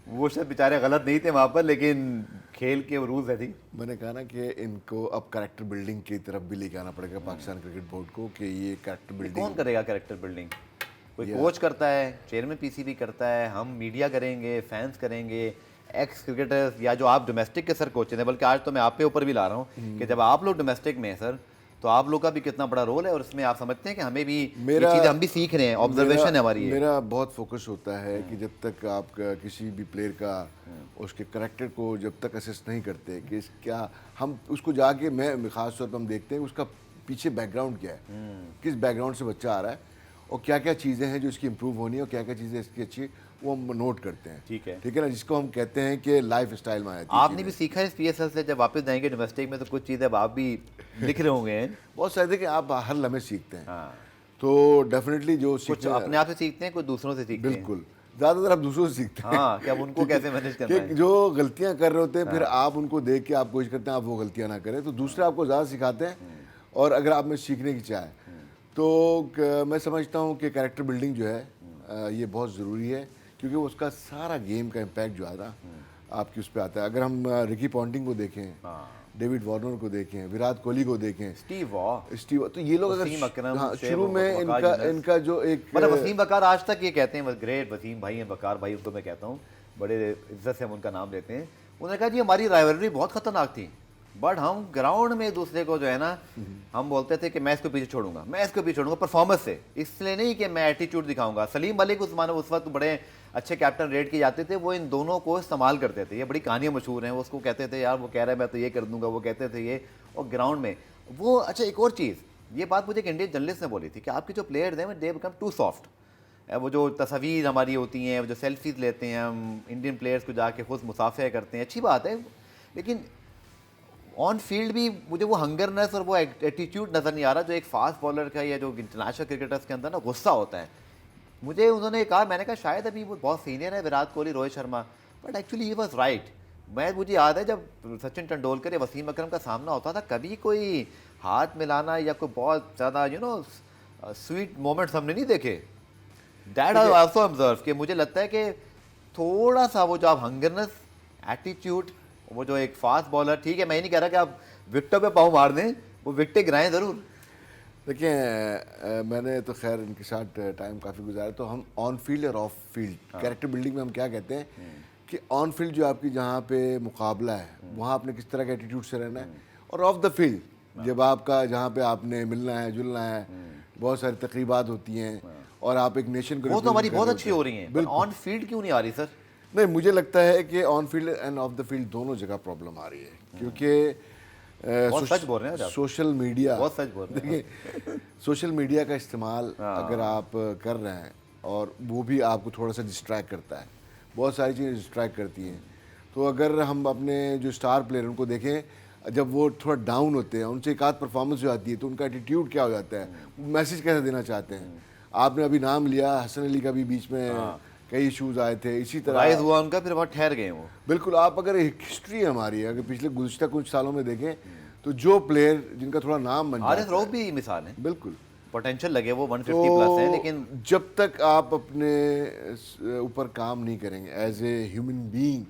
वो शायद बेचारे गलत नहीं थे वहाँ पर, लेकिन खेल के रूल्स है थी। मैंने कहा ना कि इनको अब कैरेक्टर बिल्डिंग की तरफ भी लेके आना पड़ेगा पाकिस्तान क्रिकेट बोर्ड को, कि ये कैरेक्टर बिल्डिंग कौन करेगा कैरेक्टर बिल्डिंग? कोई कोच करता है, चेयरमैन पीसीबी करता है, हम मीडिया करेंगे, फैंस करेंगे, एक्स क्रिकेटर्स, या जो आप डोमेस्टिक के सर कोच हैं। बल्कि आज तो मैं आप पे ऊपर भी ला रहा हूँ कि जब आप लोग डोमेस्टिक में हैं सर, तो आप लोग का भी कितना बड़ा रोल है, और इसमें आप समझते हैं कि हमें भी ये चीज़ें हम भी सीख रहे हैं, ऑब्जर्वेशन है हमारी। मेरा बहुत फोकस होता है कि जब तक आप किसी भी प्लेयर का उसके करैक्टर को जब तक असेस नहीं करते कि क्या हम उसको जाके, मैं खास तौर पर हम देखते हैं उसका पीछे बैकग्राउंड क्या है, किस बैकग्राउंड से बच्चा आ रहा है और क्या क्या चीज़ें हैं जो इसकी इम्प्रूव होनी है और क्या क्या चीज़ें इसकी अच्छी, वो हम नोट करते हैं। ठीक है, ठीक है ना, जिसको हम कहते हैं कि लाइफ स्टाइल में आती है। आपने भी सीखा है इस PSL से, जब वापस जाएंगे डोमेस्टिक में तो कुछ चीज़ें अब आप भी लिख रहे होंगे। बहुत सारे कि आप हर लम्हे सीखते हैं। हाँ, तो डेफिनेटली जो कुछ अपने आप से सीखते हैं, कुछ दूसरों से सीखते हैं। बिल्कुल, ज़्यादातर आप दूसरों से सीखते हैं। हाँ, कि अब उनको कैसे मैनेज करना है। कि जो गलतियां कर रहे होते हैं फिर आप उनको देख के आप कोशिश करते हैं आप वो गलतियां ना करें, तो दूसरे आपको ज़्यादा सिखाते हैं। और अगर आप में सीखने की चाह है तो मैं समझता हूँ कि कैरेक्टर बिल्डिंग जो है ये बहुत ज़रूरी है, क्योंकि उसका सारा गेम का इम्पैक्ट जो है ना आपकी उस पर आता है। अगर हम रिकी पॉन्टिंग को देखें, डेविड वार्नर को देखें, विराट कोहली को देखें, स्टीव, तो ये लोग अगर हाँ, शुरू में इनका जो एक मतलब वसीम बकार आज तक ये कहते हैं, ग्रेट वसीम भाई हैं, बकार भाई उनको मैं कहता हूँ, बड़े इज्जत से हम उनका नाम लेते हैं। उन्होंने कहा जी हमारी राइवलरी बहुत खतरनाक थी, बट हम ग्राउंड में एक दूसरे को जो है ना, हम बोलते थे कि मैं इसको पीछे छोड़ूंगा, मैं इसको पीछे छोड़ूंगा परफॉर्मेंस से, इसलिए नहीं कि मैं एटीट्यूड दिखाऊंगा। सलीम मलिक उस वक्त बड़े अच्छे कैप्टन रेट किए जाते थे, वो इन दोनों को इस्तेमाल करते थे। ये बड़ी कहानियाँ मशहूर हैं, वो उसको कहते थे यार वो कह रहा है मैं तो ये कर दूंगा, वो कहते थे ये, और ग्राउंड में वो। अच्छा, एक और चीज़, ये बात मुझे एक इंडियन जर्नलिस्ट ने बोली थी कि आपके जो प्लेयर्स हैं दे बिकम टू सॉफ्ट। वो जो तस्वीर हमारी होती हैं, वो जो सेल्फीज लेते हैं हम इंडियन प्लेयर्स को जाके खुद मुसाफे करते हैं, अच्छी बात है, लेकिन ऑन फील्ड भी मुझे वो हंगरनेस और वो एटीट्यूड नज़र नहीं आ रहा जो एक फास्ट बॉलर का या जो इंटरनेशनल क्रिकेटर्स के अंदर ना गुस्सा होता है। मुझे उन्होंने कहा, मैंने कहा शायद अभी वो बहुत सीनियर है Virat Kohli, Rohit Sharma, but actually he was right. मुझे याद है जब सचिन तेंदुलकर या वसीम अकरम का सामना होता था, कभी कोई हाथ मिलाना या कोई बहुत ज़्यादा स्वीट मोमेंट्स हमने नहीं देखे। दैट आई आल्सो ऑब्जर्व कि मुझे लगता है कि थोड़ा सा वो जो आप हंगरनेस, एटीट्यूड, वो जो एक फास्ट बॉलर, ठीक है मैं नहीं कह रहा कि आप विकेटों पे पाँव मार दें, वो विकेटें गिराएं ज़रूर। देखिए मैंने तो खैर इनके साथ टाइम काफ़ी गुजारा, तो हम ऑन फील्ड और ऑफ फील्ड कैरेक्टर बिल्डिंग में हम क्या कहते हैं कि ऑन फील्ड जो आपकी जहाँ पे मुकाबला है वहाँ आपने किस तरह के एटीट्यूड से रहना है, और ऑफ द फील्ड जब आपका जहाँ पे आपने मिलना है जुलना है, बहुत सारी तकरीबात होती हैं और आप एक नेशन को, वो तो हमारी बहुत अच्छी हो रही हैं, ऑन फील्ड क्यों नहीं आ रही सर? नहीं, मुझे लगता है कि on field end of the field दोनों जगह प्रॉब्लम आ रही है, क्योंकि बहुत सच बोल रहे हैं आप। सोशल मीडिया, बहुत सच बोल रहे हैं। देखिए सोशल मीडिया का इस्तेमाल अगर आप कर रहे हैं और वो भी आपको थोड़ा सा डिस्ट्रैक्ट करता है, बहुत सारी चीज़ें डिस्ट्रैक्ट करती हैं। तो अगर हम अपने जो स्टार प्लेयर उनको देखें, जब वो थोड़ा डाउन होते हैं, उनसे एक आध परफॉर्मेंस जो आती है तो उनका एटीट्यूड क्या हो जाता है, मैसेज कैसे देना चाहते हैं। आपने अभी नाम लिया हसन अली का भी, बीच में कई इश्यूज आए थे इसी तरह, राइज हुआ उनका, फिर वहाँ ठहर गए वो। बिल्कुल। आप अगर एक हिस्ट्री हमारी अगर पिछले गुज़िश्ता कुछ सालों में देखें तो जो प्लेयर जिनका थोड़ा नाम बन आरिस जाता रऊफ है, भी मिसाल है, बिल्कुल, पोटेंशियल लगे वो 150 प्लस है, लेकिन जब तक आप अपने ऊपर काम नहीं करेंगे एज ए ह्यूमन बीइंग,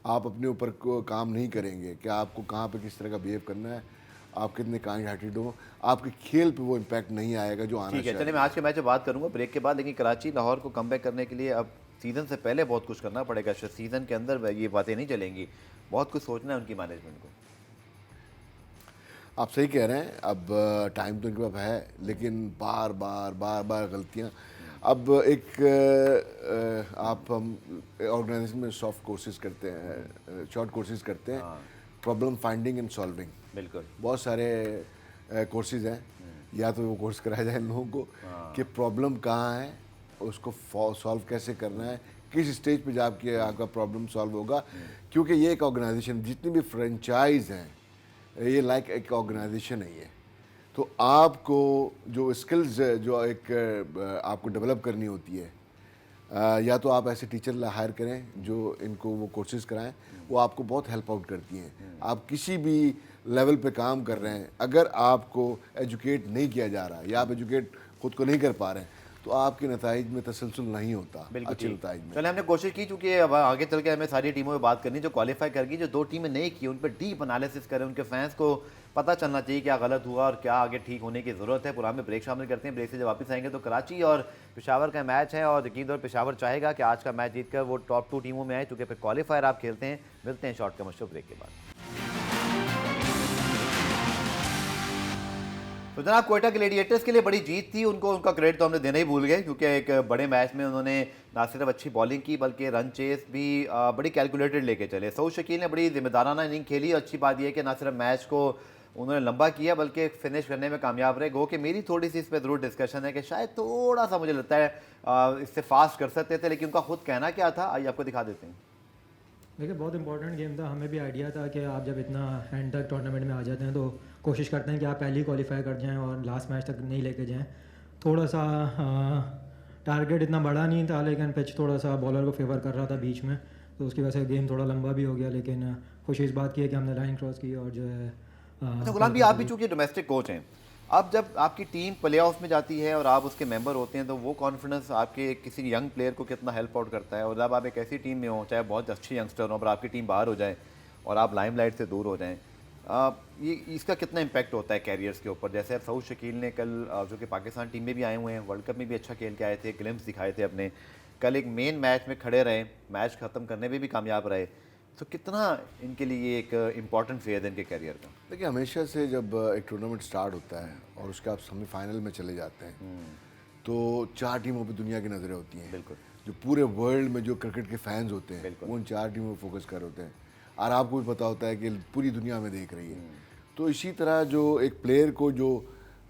आप अपने ऊपर को काम नहीं करेंगे कि आपको कहाँ पे किस तरह का बिहेव करना है, आप कितने काइंड हार्टेड हो, आपके खेल पे वो इम्पैक्ट नहीं आएगा जो आना ठीक है। चाहिए। चलिए मैं आज के मैच में बात करूंगा ब्रेक के बाद, लेकिन कराची लाहौर को कमबैक करने के लिए अब सीज़न से पहले बहुत कुछ करना पड़ेगा। सीज़न के अंदर ये बातें नहीं चलेंगी, बहुत कुछ सोचना है उनकी मैनेजमेंट को। आप सही कह रहे हैं, अब टाइम तो इनके पास है, लेकिन बार बार गलतियां। अब एक आप हम ऑर्गेनाइजेशन में सॉफ्ट कोर्सेज करते हैं, शॉर्ट कोर्सेज करते हैं, प्रॉब्लम फाइंडिंग एंड सॉल्विंग, बिल्कुल बहुत सारे कोर्सेज हैं। या तो वो कोर्स कराया जाए इन लोगों को कि प्रॉब्लम कहाँ है, उसको सॉल्व कैसे करना है, किस स्टेज पे जाके आपका प्रॉब्लम सॉल्व होगा। क्योंकि ये एक ऑर्गेनाइजेशन, जितनी भी फ्रेंचाइज हैं, ये लाइक एक ऑर्गेनाइजेशन है ये। तो आपको जो स्किल्स जो एक आपको डेवलप करनी होती है, या तो आप ऐसे टीचर हायर करें जो इनको वो कोर्सेज कराएं, वो आपको बहुत हेल्प आउट करती हैं। आप किसी भी लेवल पे काम कर रहे हैं, अगर आपको एजुकेट नहीं किया जा रहा या आप एजुकेट खुद को नहीं कर पा रहे हैं, तो आपके नताइज में तसलसल नहीं होता, अच्छे नताइज में। चले हमने कोशिश की, चूंकि अब आगे चल के हमें सारी टीमों में बात करनी जो क्वालिफाई करगी, जो दो टीमें नहीं की उन पर डीप एनालिसिस करें, उनके फैंस को पता चलना चाहिए क्या गलत हुआ और क्या आगे ठीक होने की ज़रूरत है। पूरा में ब्रेक शामिल करते हैं, ब्रेक से जब वापस आएंगे तो कराची और पेशावर का मैच है, और यकीन तौर पेशावर चाहेगा कि आज का मैच जीतकर वो टॉप 2 टीमों में आए, चूँकि फिर क्वालिफायर आप खेलते हैं। मिलते हैं शॉर्ट कमर्शियल ब्रेक के बाद। तो जनाब कोयटा ग्लेडिएटर्स के लिए बड़ी जीत थी, उनको उनका क्रेडिट तो हमने देना ही भूल गए, क्योंकि एक बड़े मैच में उन्होंने ना सिर्फ अच्छी बॉलिंग की बल्कि रन चेस भी बड़ी कैलकुलेटेड लेके चले। सऊद शकील ने बड़ी जिम्मेदाराना इनिंग खेली। अच्छी बात यह है कि ना सिर्फ मैच को उन्होंने लंबा किया बल्कि फिनिश करने में कामयाब रहे। गो कि मेरी थोड़ी सी इस पर ज़रूर डिस्कशन है कि शायद थोड़ा सा मुझे लगता है इससे फास्ट कर सकते थे, लेकिन उनका खुद कहना क्या था आइए आपको दिखा देते हैं। देखिए बहुत इंपॉर्टेंट गेम था, हमें भी आइडिया था कि आप जब इतना एंड तक टूर्नामेंट में आ जाते हैं तो कोशिश करते हैं कि आप पहले ही क्वालिफाई कर जाएं और लास्ट मैच तक नहीं लेके जाएं। थोड़ा सा टारगेट इतना बड़ा नहीं था, लेकिन पिच थोड़ा सा बॉलर को फेवर कर रहा था बीच में, तो उसकी वजह से गेम थोड़ा लंबा भी हो गया। लेकिन खुशी इस बात की है कि हमने लाइन क्रॉस की और जो है अच्छा गुलाम भी, आप भी चूंकि डोमेस्टिक कोच हैं, अब जब आपकी टीम प्लेऑफ में जाती है और आप उसके मेंबर होते हैं तो वो कॉन्फिडेंस आपके किसी यंग प्लेयर को कितना हेल्प आउट करता है। और जब आप एक ऐसी टीम में हो, चाहे बहुत अच्छे यंगस्टर हो, पर आपकी टीम बाहर हो जाए और आप लाइमलाइट से दूर हो जाएं, ये इसका कितना इम्पैक्ट होता है कैरियर्स के ऊपर। जैसे सऊद शकील ने कल जो कि पाकिस्तान टीम में भी आए हुए हैं, वर्ल्ड कप में भी अच्छा खेल के आए थे, ग्लिम्स दिखाए थे अपने, कल एक मेन मैच में खड़े रहे, मैच ख़त्म करने में भी कामयाब रहे, तो कितना इनके लिए एक इम्पॉर्टेंट फेज है इनके कैरियर का। देखिए हमेशा से जब एक टूर्नामेंट स्टार्ट होता है और उसके आप सेमीफाइनल में चले जाते हैं तो 4 टीमों पे दुनिया की नज़रें होती हैं। बिल्कुल, जो पूरे वर्ल्ड में जो क्रिकेट के फैंस होते हैं बिल्कुल। वो उन 4 टीमों पर फोकस कर होते हैं, और आपको भी पता होता है कि पूरी दुनिया में देख रही है। तो इसी तरह जो एक प्लेयर को जो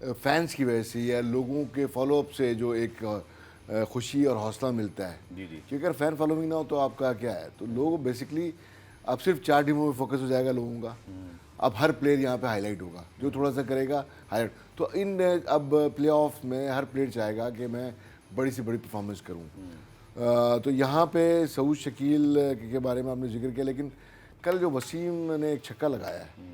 फैंस की वजह से या लोगों के फॉलोअप से जो एक खुशी और हौसला मिलता है, जी जी, क्योंकि अगर फ़ैन फॉलोइंग ना हो तो आपका क्या है, तो लोग बेसिकली अब सिर्फ 4 टीमों में फोकस हो जाएगा लोगों का। अब हर प्लेयर यहाँ पे हाईलाइट होगा, जो थोड़ा सा करेगा हाईलाइट। तो इन अब प्ले ऑफ में हर प्लेयर चाहेगा कि मैं बड़ी से बड़ी परफॉर्मेंस करूँ। तो यहाँ पे सऊद शकील के बारे में आपने जिक्र किया, लेकिन कल जो वसीम ने एक छक्का लगाया है,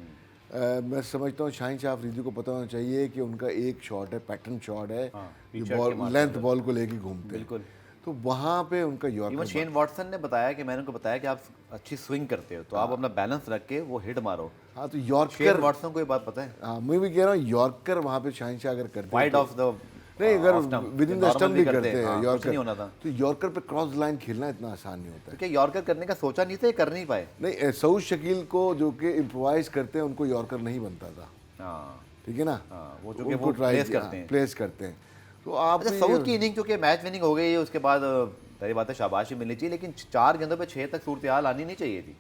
मैं समझता हूँ शाहीन शाह अफरीदी को पता होना चाहिए कि उनका एक शॉट है, पैटर्न शॉट है, जो बॉल लेंथ बॉल को लेके घूमते हैं। बिल्कुल। तो वहाँ पे उनका इवन यॉर्कर, शेन वॉटसन ने बताया कि मैंने उनको बताया कि आप अच्छी स्विंग करते हो तो आप अपना बैलेंस रख के वो हिट मारो। हाँ तो शेन यॉर्कर, वॉटसन को ये बात पता है, हाँ मैं भी कह रहा हूँ यॉर्कर वहाँ पे शाहीन शाह अगर करते वाइड ऑफ द नहीं, अगर विद इन द स्टंप भी करते हैं नहीं यॉर्कर, होना था, तो यॉर्कर पे क्रॉस लाइन खेलना इतना आसान नहीं होता है। क्योंकि यॉर्कर करने का सोचा नहीं था, ये कर नहीं पाए। नहीं, सऊद शकील को जो कि इम्प्रोवाइज करते हैं उनको यॉर्कर नहीं बनता था, हाँ ठीक है ना, वो जो कि उनको वो ट्राई प्लेस करते हैं। प्लेस करते हैं। तो आप अच्छा सऊद की इनिंग क्योंकि मैच विनिंग हो गई है, उसके बाद पहली बात है शाबाशी मिलनी चाहिए, लेकिन 4 गेंदों पे 6 तक सूरत हाल आनी नहीं चाहिए थी।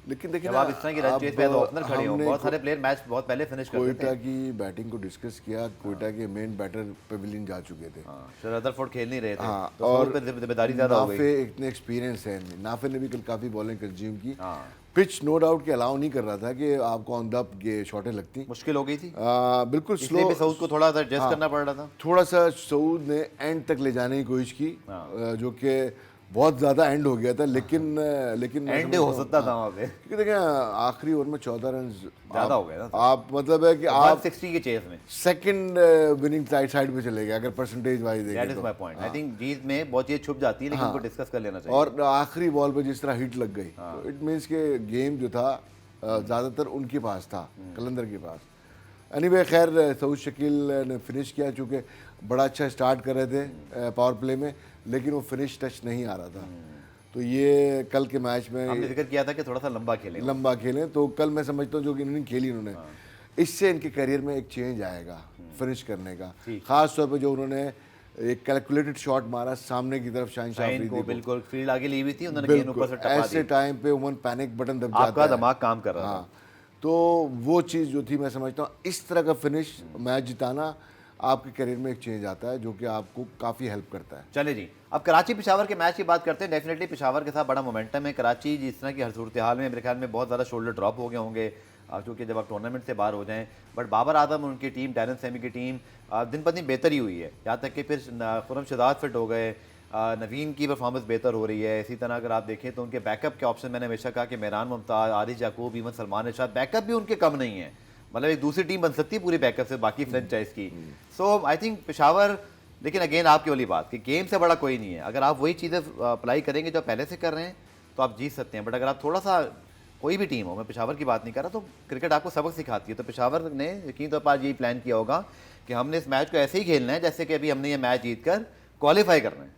लेकिन देखिए जब आप इस तरह की रन चेज पे तो ओपनर खड़े हो, बहुत सारे प्लेयर मैच बहुत पहले फिनिश करते कोयटा थे। की बैटिंग को डिस्कस किया, कोयटा के मेन बैटर पेविलियन जा चुके थे। हाँ, रदरफोर्ड खेल नहीं रहे थे, हाँ, तो और पे जिम्मेदारी ज्यादा हो गई। नाफे इतने एक्सपीरियंस है, नाफे ने भी कल काफ़ी बॉलिंग कंज्यूम की। हाँ, पिच नो डाउट कि अलाउ नहीं कर रहा था कि आपको ऑन द शॉटें लगती। मुश्किल हो गई थी, बिल्कुल इसलिए भी स्लो, सऊद को थोड़ा सा एडजस्ट करना पड़ रहा था। थोड़ा सा सऊद ने एंड तक ले जाने की कोशिश की, जो कि बहुत ज़्यादा एंड हो गया था, लेकिन मैं एंड समझता हो हूँ- सकता था वहाँ पे, क्योंकि देखिए आखिरी ओवर में 14 रन ज्यादा हो गया था। आप मतलब है कि आप 160 के चेस में, सेकंड विनिंग साइड पे चले गए अगर परसेंटेज वाइज दैट देखें इज तो। My point. आई थिंक जीत में बहुत चीज छुप जाती है, लेकिन उनको डिस्कस कर लेना चाहिए। और आखिरी बॉल पे जिस तरह हिट लग गई, तो इट मीन्स के गेम जो था ज़्यादातर उनके पास था, कलंदर के पास। एनीवे खैर सऊद शकील ने फिनिश किया, चूँकि बड़ा अच्छा स्टार्ट कर रहे थे पावर प्ले में, लेकिन वो फिनिश टच नहीं आ रहा था। तो ये कल के मैच में हमने जिक्र किया था कि थोड़ा सा लंबा खेलें। लंबा खेलें, तो कल मैं समझता हूँ जो कि इन्होंने खेली इन्होंने, इससे इनके करियर में एक चेंज आएगा फिनिश करने का। खास तौर पे जो उन्होंने एक कैलकुलेटेड शॉट मारा सामने की तरफ शाहीन शाह शाहीन अफरीदी को को, बिल्कुल फील्ड आगे ली हुई थी, उन्होंने गेंद ऊपर से बिल्कुल टपा ऐसे दी, टाइम पे उमन पैनिक बटन दब जाता आपका है। दिमाग काम कर रहा था। हाँ, तो वो चीज़ जो थी मैं समझता हूँ इस तरह का फिनिश मैच जिताना आपके करियर में एक चेंज आता है, जो कि आपको काफ़ी हेल्प करता है। चले जी, अब कराची पेशावर के मैच की बात करते हैं। डेफिनेटली पेशावर के साथ बड़ा मोमेंटम है। कराची जिस तरह की हर सूरत हाल में मेरे ख्याल में बहुत ज़्यादा शोल्डर ड्रॉप हो गए होंगे, क्योंकि जब आप टूर्नामेंट से बाहर हो जाएं। बट बाबर आदम उनकी टीम, डैरन सैमी की टीम दिन ब दिन बेहतर ही हुई है, यहाँ तक कि फिर खुरम शहजाद फिट हो गए, नवीन की परफॉर्मेंस बेहतर हो रही है। इसी तरह अगर आप देखें तो उनके बैकअप के ऑप्शन, मैंने हमेशा कहा कि मेहरान मुमताज़, आरिज याकूब, इवन सलमान इरशाद, बैकअप भी उनके कम नहीं है। मतलब एक दूसरी टीम बन सकती है पूरी बैकअप से बाकी फ्रेंचाइज की। सो आई थिंक पेशावर, लेकिन अगेन आपकी वाली बात कि गेम से बड़ा कोई नहीं है। अगर आप वही चीज़ें अप्लाई करेंगे जो पहले से कर रहे हैं तो आप जीत सकते हैं। बट अगर आप थोड़ा सा, कोई भी टीम हो, मैं पेशावर की बात नहीं कर रहा, तो क्रिकेट आपको सबक सिखाती है। तो पेशावर ने यकीन तौर पर आज यही प्लान किया होगा कि हमने इस मैच को ऐसे ही खेलना है जैसे कि अभी हमने ये मैच जीत कर क्वालिफाई करना है।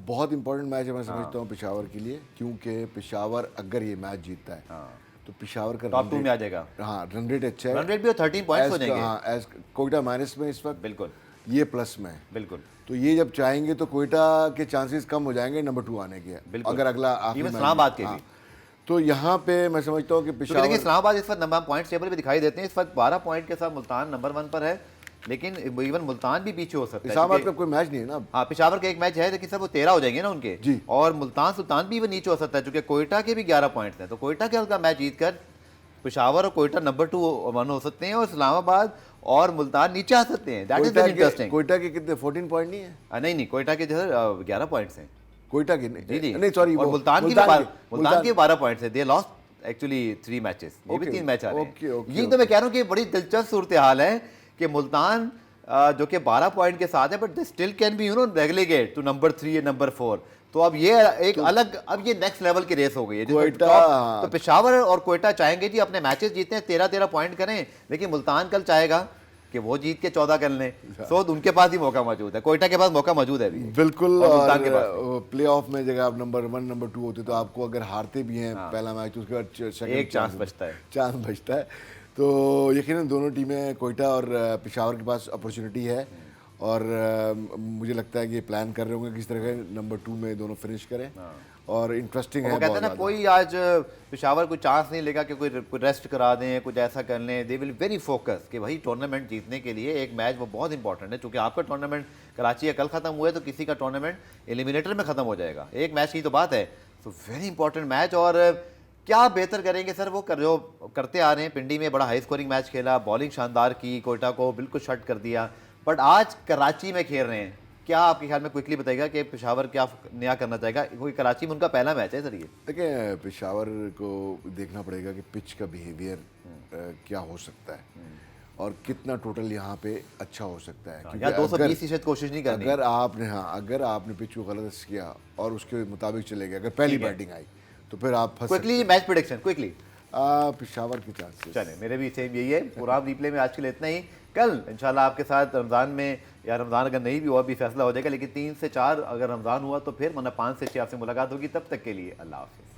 बहुत इंपॉर्टेंट मैच है मैं समझता हूँ पेशावर के लिए, क्योंकि पेशावर अगर ये मैच जीतता है तो पेशावर का टॉप 2 में आ जाएगा। हाँ, रन रेट अच्छा है, रन रेट भी 13 पॉइंट्स हो जाएंगे। हाँ, एज कोयटा माइनस में इस वक्त, बिल्कुल ये प्लस में है। बिल्कुल तो ये जब चाहेंगे तो कोयटा के चांसेस कम हो जाएंगे नंबर 2 आने के, बिल्कुल। अगर अगला आखिरी इवन मैच इस्लामाबाद के हाँ। भी। तो यहाँ पे मैं समझता हूँ कि क्योंकि पेशावर, देखिए इस्लामाबाद इस वक्त नंबर पॉइंट टेबल पे दिखाई देते हैं, इस वक्त 12 पॉइंट के साथ मुल्तान नंबर 1 पर है, लेकिन इवन मुल्तान भी पीछे हो सकता है। इस्लामाबाद का क्योंकि- कोई मैच नहीं है ना। हाँ, पेशावर का एक मैच है, लेकिन सर वो 13 हो जाएंगे ना उनके जी। और मुल्तान सुल्तान भी नीचे हो सकता है, क्योंकि कोयटा के भी 11 पॉइंट्स हैं। तो कोयटा के का मैच जीत कर पेशावर और कोयटा नंबर 2 1 हो सकते हैं, और इस्लामाबाद और मुल्तान नीचे आ सकते हैं। That is very interesting. Quetta के कितने 14 पॉइंट नहीं है? नहीं, कोयटा के जो है 11 पॉइंट्स हैं। कोयटा के जी जी, नहीं सॉरी, और मुल्तान के 12 पॉइंट्स है। दे लॉस्ट एक्चुअली 3 मैचेस, ये भी 3 मैच आ रहे हैं। ये तो मैं कह रहा हूँ कि बड़ी दिलचस्प सूरत हाल है कि मुल्तान जो कि 12 पॉइंट के साथ है, but they still can be relegate to number 3 या नंबर 4। तो अब ये एक अलग, अब ये नेक्स्ट लेवल की रेस हो गई है। तो पेशावर और कोयटा चाहेंगे जी अपने मैचेस जीते, 13-13 पॉइंट करें, लेकिन मुल्तान कल चाहेगा कि वो जीत के 14 कर लें। सो उनके पास ही मौका मौजूद है, कोयटा के पास मौका मौजूद है अभी। बिल्कुल। और मुल्तान के पास प्ले ऑफ में जगह आप नंबर 1 नंबर 2 होते तो आपको अगर हारते भी हैं पहला मैच तो उसके बाद एक चांस बचता है। तो यकीनन दोनों टीमें, कोयटा और पेशावर के पास अपॉर्चुनिटी है, और मुझे लगता है कि प्लान कर रहे होंगे किस तरह के नंबर 2 में दोनों फिनिश करें, और इंटरेस्टिंग है। वो कहते हैं ना, कोई आज पेशावर को चांस नहीं लेगा कि कोई रेस्ट करा दें, कुछ ऐसा कर लें। दे विल वेरी फोकस कि भाई टूर्नामेंट जीतने के लिए एक मैच वो बहुत इंपॉर्टेंट है, क्योंकि आपका टूर्नामेंट कराची का कल खत्म हुआ है तो किसी का टूर्नामेंट एलिमिनेटर में खत्म हो जाएगा, एक मैच की तो बात है। सो वेरी इंपॉर्टेंट मैच, और क्या बेहतर करेंगे सर वो जो करते आ रहे हैं। पिंडी में बड़ा हाई स्कोरिंग मैच खेला, बॉलिंग शानदार की, कोयटा को बिल्कुल शट कर दिया, बट आज कराची में खेल रहे हैं। क्या आपके ख्याल में क्विकली बताइएगा कि पेशावर क्या नया करना चाहेगा, क्योंकि कराची में उनका पहला मैच है सर ये। देखिए पेशावर को देखना पड़ेगा कि पिच का बिहेवियर क्या हो सकता है और कितना टोटल यहाँ पे अच्छा हो सकता है। या 220% कोशिश नहीं करनी। अगर आपने पिच को गलत किया और उसके मुताबिक चले गए, अगर पहली बैटिंग आई तो फिर आप फंस quickly match prediction quickly Peshawar के चांसेस। चले, मेरे भी सेम यही है। पूरा रिप्ले में आज के लिए इतना ही। कल इंशाल्लाह आपके साथ रमज़ान में, या रमज़ान अगर नहीं भी हुआ भी फैसला हो जाएगा, लेकिन 3 से 4 अगर रमज़ान हुआ तो फिर, वरना 5 से 6 आपसे मुलाकात होगी। तब तक के लिए अल्लाह हाफ़िज़।